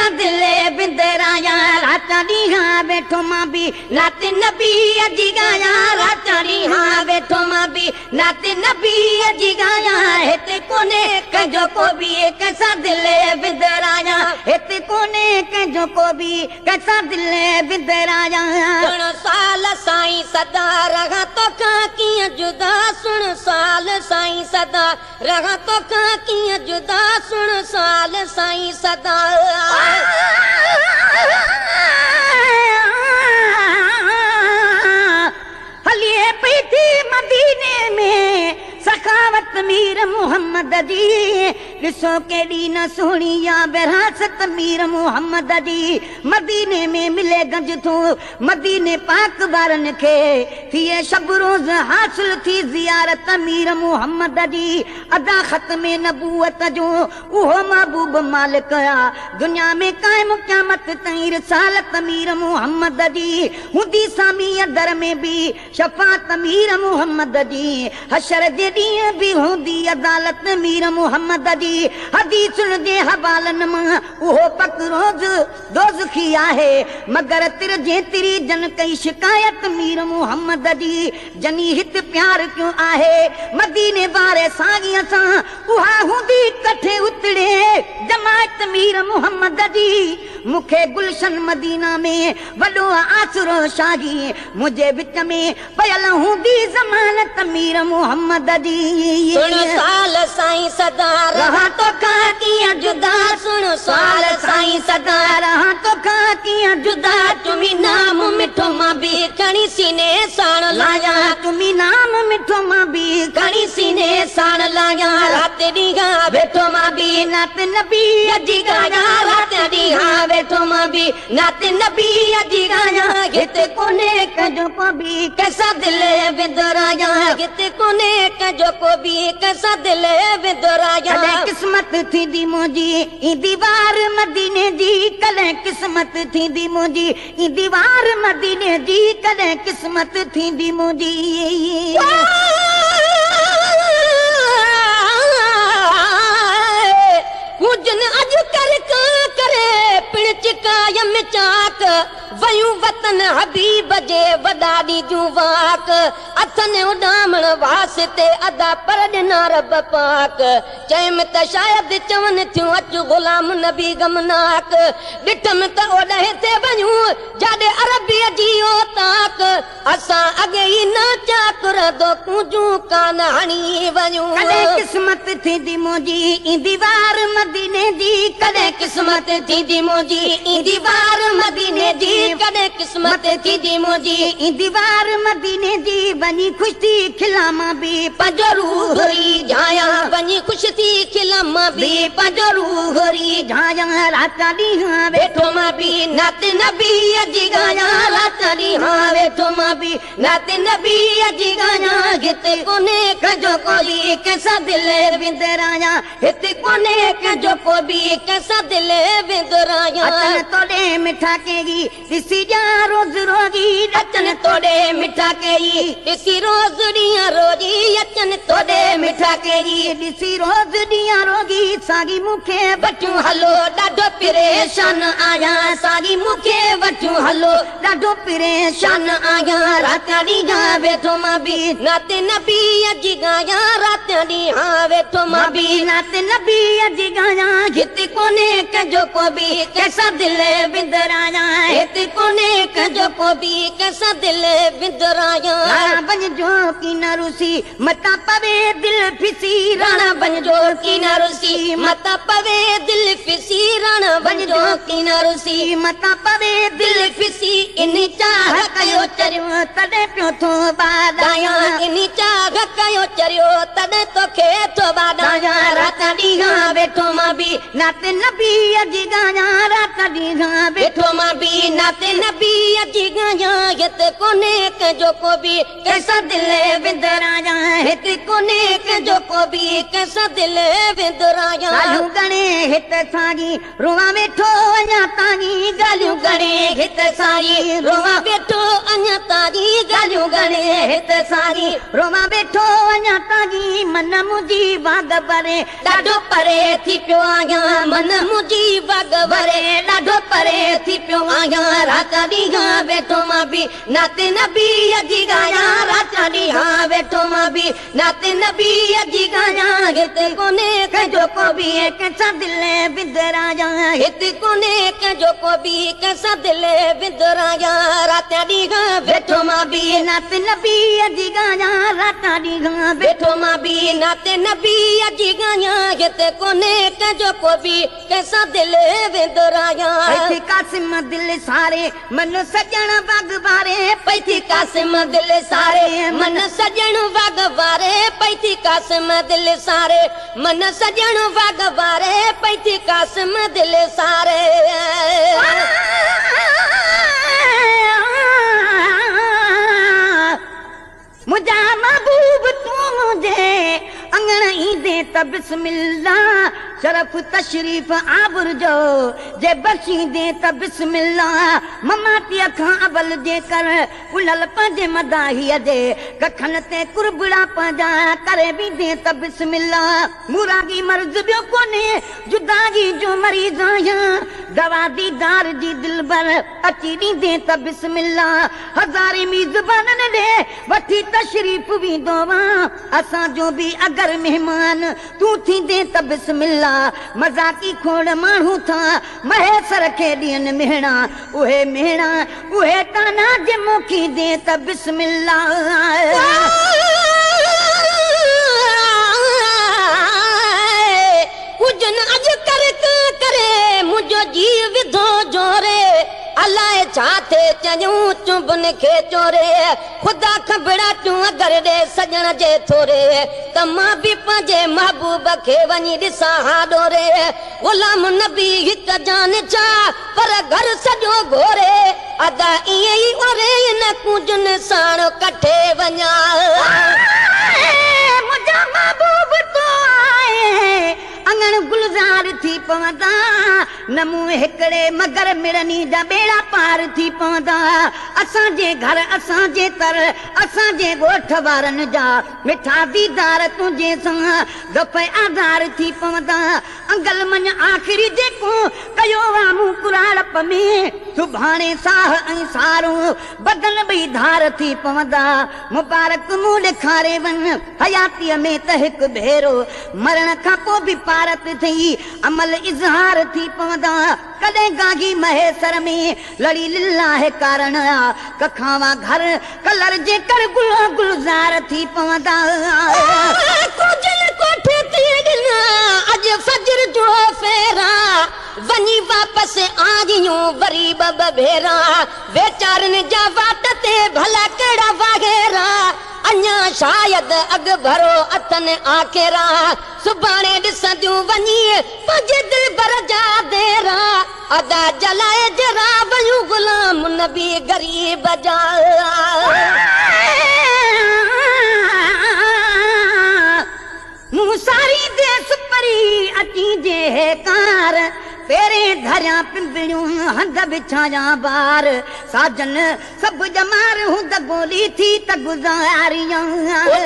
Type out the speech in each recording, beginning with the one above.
कैसा दिले बिंदराया रातानी हाँ बैठो माँ भी नाते नबी अजी गाया रातानी हाँ बैठो माँ भी नाते नबी अजी गाया हेते कोने कंजो को भी कैसा दिले बिंदराया हेते कोने कंजो को भी कैसा दिले बिंदराया सुन साल साईं सदा रहा तो कहाँ किया जुदा सुन साल साईं सदा रहा तो कहाँ किया जुदा सुन साल साईं सदा हलिए पई थी मदीने में सखावत मीर मोहम्मद जी ॾिसो केॾी न सुहिणी या विरासत मीर मोहम्मद जी मदीने में मिले गंज थो मदीने पाक वारनि खे थिए शब रोज़ हासिल थी ज़ियारत मीर मोहम्मद जी अदा ख़त्मे नबूवत जो उहो महबूब मालिक आ दुनिया में क़ाइम क़यामत ताईं रिसालत मीर मोहम्मद जी हूंदी सामीअ दर में भी शफ़ाअत मीर मोहम्मद जी हशर जे ॾींहं भी हूंदी अदालत मीर मोहम्मद जी हदीसुनि जे हवालनि मां उहो पक रोज़ दोज़खी आहे मगर तिर जे तिरी जन कई शिकायत मीर मोहम्मद जी जनी हित प्यार क्यों आहे मदीने वारे साॻीअ सां उहा हूंदी कठे उतड़े जमायत मीर मोहम्मद जी मूंखे गुलशन मदीना में वॾो आसरो शाही मुंहिंजे विच में पयल हूंदी ज़मानत मीर मोहम्मद जी सुन साल साईं सदा रहा तो कहाँ किया जुदा सुन साल साईं सदा रहा तो कहाँ किया जुदा तुम्ही नाम मिठो मां भी खणी सीने साण लाया तुम्ही नाम मिठो मां भी खणी सीने साण लाया रात ॾींहं बैठो मां भी नात नबी अजी गाया रात ॾींहं बैठो मां भी नात नबी अजी गाया हिते कोने कंजो को भी कैसा दिल विदराया हिते कोने कंजो को भी कैसा दिल विदराया कॾहिं किस्मत थींदी मुंहिंजी ईंदी वार मदीने जी कॾहिं किस्मत थींदी मुंहिंजी ईंदी वार मदीने जी कॾहिं किस्मत थींदी मुंहिंजी हुजन अज कर करे पिण चिकायम चाक वयूं वतन हबीब जे वॾाड़ी जूं वाक अथन उॾामण वास्ते अदा पर ॾिना रब पाक चयमि त शायदि चवनि थियूं अचु ग़ुलाम नबी गमनाक ॾिठमि त ओॾे ते वञूं जाॾे अरबीअ जी ओ ताक असां अॻे ई न चाकुर दो कुंजूं कान हणी वञूं कॾहिं किस्मत थींदी मुंहिंजी ईंदी वार मदीने जी कॾहिं किस्मत थींदी मुंहिंजी ईंदी वार मदीने जी कॾहिं किस्मत थींदी मुंहिंजी ईंदी वार मदीने जी वञी ख़ुशि थी खिला मां बि पंहिंजो रूहरी झाया वञी ख़ुशि थी खिला मां बि पंहिंजो रूहरी झाया रात ॾींहं वेठो मां बि नात नबी अजी गाया रात ॾींहं वेठो मां बि नात नबी अजी गाया हिते कोने कंजो को भी कैसा दिल विंदराया हिते कोने कंजो को भी कैसा दिल विंदराया अचन तोड़े मिठा केगी ॾिसी जा रोज़ रोज़ी अचन तोड़े मिठा केगी ॾिसी रोज़ ॾींहं रोज़ी अचन तोड़े मिठा केगी ॾिसी रोज़ ॾींहं रोज़ी साॻी मूंखे वठूं हलो ॾाढो परेशान आहियां साॻी मूंखे वठूं हलो ॾाढो परेशान आहियां रात ॾींहं वेठो मां बि नाते नबी अजी गाया रात ॾींहं वेठो मां बि नाते नबी अजी गाया हिते कोने कंजो को भी कैसा दिल विंदराया हिते कोने कंजो को भी कैसा दिल विंदराया राणा बनजो की न रुसी मता पवे दिल फिसी राणा बनजो की न रुसी मता पवे दिल फिसी राणा बनजो की न रुसी मता पवे दिल फिसी इन चाह कयो चरियो तॾहिं पियो थो बादाया इन चाह कयो चरियो तॾहिं तोखे थो बादाया रात ॾींहं वेठो मां बि नाते नबी अजी गाया रात ॾींहं वेठो मां बि नाते नबी अजी गाया हिते कोने कंजो को भी कैसा दिल विंदराया हिते कोने कंजो को भी कैसा दिल विंदराया ॻाल्हियूं घणे हित साॻी रोवा वेठो अञा ताईं ॻाल्हियूं घणे हित साॻी रोवा वेठो अञा ताईं ॻाल्हियूं गणे हिते सारी रोमा वेठो अञा ताईं मन मुंहिंजी बाग भरे ॾाढो परे थी पियो आहियां मन मुंहिंजी बाग भरे ॾाढो परे थी पियो आहियां रात ॾींहं वेठो मां बि नाते नबी जी ॻाल्हां रात ॾींहं वेठो मां बि नाते नबी जी ॻाल्हां हिते कोन्हे कंहिंजो को बि कंहिंसां दिलि विंदरायां हिते कोन्हे कंहिंजो को बि कंहिंसां दिलि विंदरायां रात ॾींहं वेठो मां बि नाते नबी जी ॻाल्हां रात ॾींहं वेठो मां बि नाते नबी जी ॻाल्हां हिते कोन्हे कंहिंजो को बि कंहिंसां दिलि विंदरायां पैथी कासिम दिल सारे मन सजण बाग वारे पैथी कासिम दिल सारे मन सजण बाग वारे पैथी कासिम दिल सारे मन सजण बाग वारे पैथी कासिम दिल सारे मुझा महबूब तू मुझे अंगण ईंदे त बिस्मिल्लाह शरफ तशरीफ आबुर जो जे बख्शींदे त बिस्मिल्लाह ममातीअ खां अवल जे कर उलल पंहिंजे मदाहीअ जे कखन ते कुरबड़ा पंहिंजा करे बींदे त बिस्मिल्लाह मुरागी मर्ज़ ॿियो कोन्हे जुदाई जो मरीज़ आहियां दवा दीदार जी दिलबर अची ॾींदे त बिस्मिल्लाह हज़ारे मीज़बाननि ॾे वठी तशरीफ वेंदो मां असांजो बि अगरि मेहमान तूं थींदे त बिस्मिल्लाह मज़ाकी खोड़ माण्हू था महेसर खे ॾियनि मेहणा उहे मेहणा उहे ताना जे मोखी दे त बिस्मिल्लाह कुझु न अॼु करे मुंहिंजो जीव विधो जोरे अलाए छा थे चयूं चुंबन खे चोरे ख़ुदा खबड़ा तूं अगरि ॾे सजण जे थोरे त मां बि पंहिंजे महबूब खे वञी ॾिसां हा ॾोरे ग़ुलाम नबी हिकु जान छा पर घर सॼो घोरे अदा ईअं ई ओरे न कुझु साण कठे वञा मुंहिंजा महबूब तो आए अंगण गुलज़ार थी पवंदा न मूं हिकिड़े मगर मिड़नी जा बेड़ा पार थी पवंदा असांजे घर असांजे तर असांजे ॻोठ वारनि जा मिठा दीदार तुंहिंजे सां दफ़े आधार थी पवंदा अंगल मन आख़िरी जेको कयो आहे मूं कुराड़प में सुभाणे साह ऐं सारूं बदन ॿई धार थी पवंदा मुबारक मूं ॾेखारे वञ हयातीअ में त हिकु भेरो मरण खां पोइ बि पारत थी अमल इज़हार थी पवंदा कॾहिं गागी महेसर में लड़ी लिल्लाह कारण कखावा घर कलर जे कर गुलज़ार थी पवंदा अॼु फजर जो फेरा वञी वापसि आयूं वरी ॿ भेरा वेचारनि जा वाट ते भला कहिड़ा वाघेरा अञा शायद अॻ भरो अथनि आखेरा सुभाणे ॾिसंदियूं वञी पंहिंजे दिल भर जा देरा अदा जलाए जरा वयूं ग़ुलाम नबी ग़रीब जा मूं सारी देस परी अची जे कार पेरे धरिया पिंपड़ियूं हंध बिछाया बार साजन सब जमार हूंद गोली थी त गुज़ारियां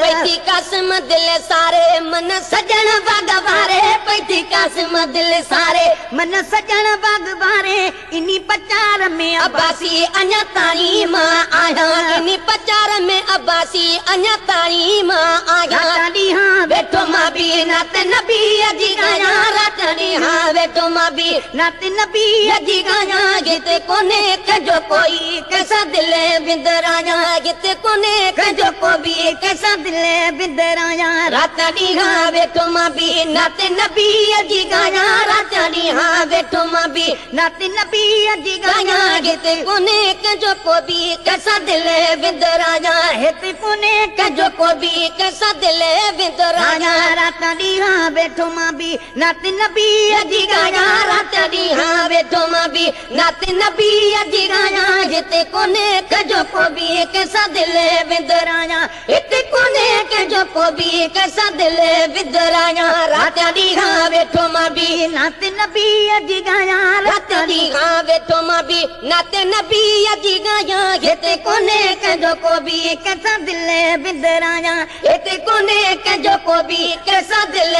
पैती कासिम दिल सारे मन सजण बाग वारे पैती कासिम दिल सारे मन सजण बाग वारे इनी पचार में अब्बासी अञा ताईं मां आहियां इनी पचार में अब्बासी अञा ताईं मां आहियां ॾींहं वेठो मां बि नात नबी जी ॻाल्हां रात ॾींहं वेठो मां बि नात नबी जी ॻाल्हां हिते कोन्हे कंहिंजो कोई कंहिंसां दिलि विंदरायां हिते कोन्हे कंहिंजो को बि कंहिंसां दिलि विंदरायां रात ॾींहं वेठो मां बि नात नबी जी ॻाल्हां रात ॾींहं वेठो मां बि नात नबी जी ॻाल्हां हिते कोन्हे कंहिंजो को बि कंहिंसां दिलि विंदरायां हिते कोन्हे कंहिंजो को बि कंहिंसां दिलि विंदरायां रात ॾींहं वेठो मां बि नात नबी जी ॻाल्हां रात ॾींहं वेठो मां बि नात नबी जी ॻाल्हां हिते कोन्हे कंहिंजो को बि कंहिंसां दिलि विंदरायां हिते कोन्हे कंहिंजो को बि कंहिंसां दिलि विंदरायां रात ॾींहं वेठो मां बि नात नबी जी ॻाल्हां रात ॾींहं वेठो मां बि नात नबी जी ॻाल्हां हिते कोने कंहिंजो को बि कंहिंसां दिल बिंदराया हिते कोने कंहिंजो को बि कंहिंसां दिल